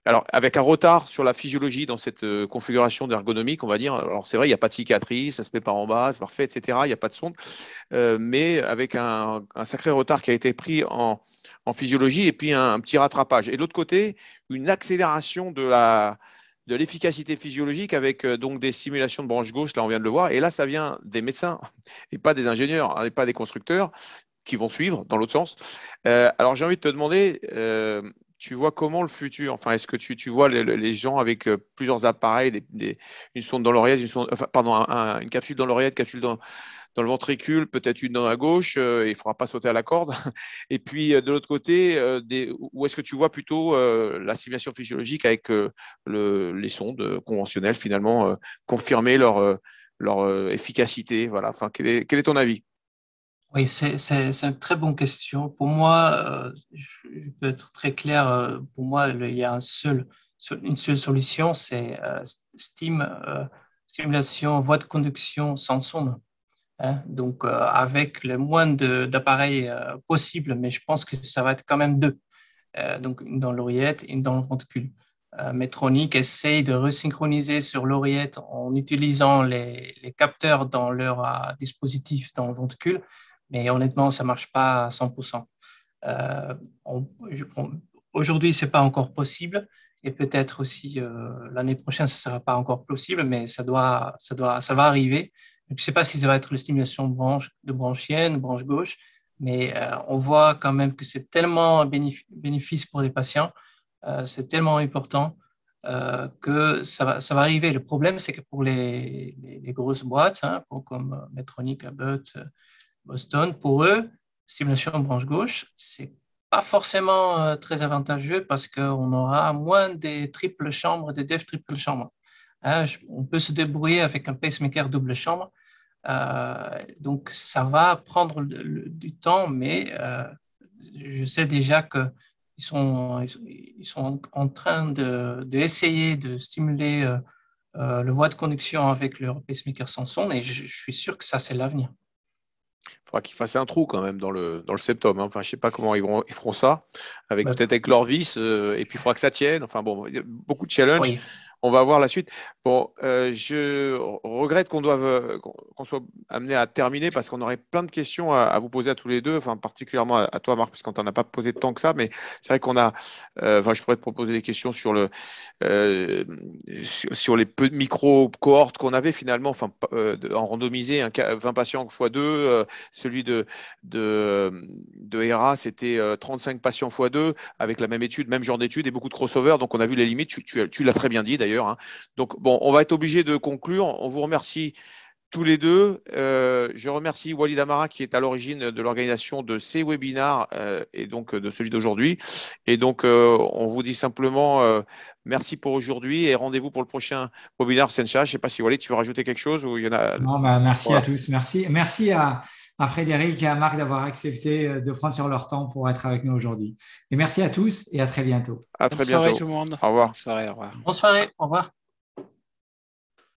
Speaker 3: alors, avec un retard sur la physiologie dans cette configuration d'ergonomique, on va dire. Alors, c'est vrai, il n'y a pas de cicatrice, ça se met par en bas, c'est parfait, etc. Il n'y a pas de sonde. Mais avec un sacré retard qui a été pris en physiologie et puis un petit rattrapage. Et de l'autre côté, une accélération de l'efficacité physiologique avec donc des simulations de branche gauche, là on vient de le voir, et là ça vient des médecins et pas des ingénieurs, et pas des constructeurs qui vont suivre dans l'autre sens. Alors j'ai envie de te demander, tu vois comment le futur? Enfin, est-ce que tu vois les gens avec plusieurs appareils, une sonde dans l'oreillette, une capsule dans l'oreillette, capsule dans le ventricule, peut-être une dans la gauche, il ne faudra pas sauter à la corde. Et puis, de l'autre côté, où est-ce que tu vois plutôt la simulation physiologique avec les sondes conventionnelles, finalement, confirmer leur efficacité? Voilà. Enfin, quel est ton avis?
Speaker 4: Oui, c'est une très bonne question. Pour moi, je peux être très clair. Pour moi, il y a une seule solution, c'est stimulation voie de conduction sans sonde. Hein. Donc, avec le moins d'appareils possible, mais je pense que ça va être quand même deux. Donc, une dans l'oreillette et une dans le ventricule. Medtronic essaye de resynchroniser sur l'oreillette en utilisant les capteurs dans leur dispositif dans le ventricule, mais honnêtement, ça ne marche pas à 100%. Euh, on- je- on- Aujourd'hui, ce n'est pas encore possible, et peut-être aussi l'année prochaine, ce ne sera pas encore possible, mais ça va arriver. Je ne sais pas si ça va être la stimulation de branchienne, branche gauche, mais on voit quand même que c'est tellement bénéfice pour les patients, c'est tellement important que ça va arriver. Le problème, c'est que pour les grosses boîtes, hein, comme Medtronic, Abbott, Boston, pour eux, stimulation branche gauche, c'est pas forcément très avantageux parce qu'on aura moins des triples chambres, des DEF triple chambres. Hein, on peut se débrouiller avec un pacemaker double chambre. Donc, ça va prendre du temps, mais je sais déjà qu'ils sont en train d'essayer de stimuler le voie de conduction avec leur pacemaker sans son, et je suis sûr que ça, c'est l'avenir.
Speaker 3: Il faudra qu'ils fassent un trou quand même dans le septum, hein. Enfin, je ne sais pas comment ils feront ça,
Speaker 4: Bah,
Speaker 3: peut-être avec leur vis, et puis il faudra que ça tienne. Enfin bon, il y a beaucoup de challenges.
Speaker 4: oui,
Speaker 3: On va voir la suite. Bon, je regrette qu'on soit amené à terminer parce qu'on aurait plein de questions à vous poser à tous les deux, enfin particulièrement à toi, Marc, parce qu'on t'en a pas posé tant que ça, mais c'est vrai qu'on a, enfin, je pourrais te proposer des questions euh, sur les peu de micro-cohortes qu'on avait finalement, enfin, en randomisé, 20 patients x 2, celui de HERA, c'était 35 patients x 2, avec la même étude, même genre d'étude et beaucoup de crossover. Donc, on a vu les limites. Tu l'as très bien dit d'ailleurs, hein. Donc, bon, on va être obligé de conclure. On vous remercie tous les deux. Je remercie Walid Amara qui est à l'origine de l'organisation de ces webinars et donc de celui d'aujourd'hui. Et donc, on vous dit simplement merci pour aujourd'hui et rendez-vous pour le prochain webinaire Sencha. Je ne sais pas si Walid, tu veux rajouter quelque chose ou il y en a.
Speaker 1: Non, bah, merci à
Speaker 3: Voilà.
Speaker 1: tous. Merci à Frédéric et à Marc d'avoir accepté de prendre sur leur temps pour être avec nous aujourd'hui. Et merci à tous et à très bientôt.
Speaker 3: À
Speaker 2: Bonne
Speaker 3: très
Speaker 2: soirée
Speaker 3: bientôt.
Speaker 2: tout le monde.
Speaker 3: Au revoir.
Speaker 2: Bonne soirée, au revoir.
Speaker 4: bonne soirée, au revoir.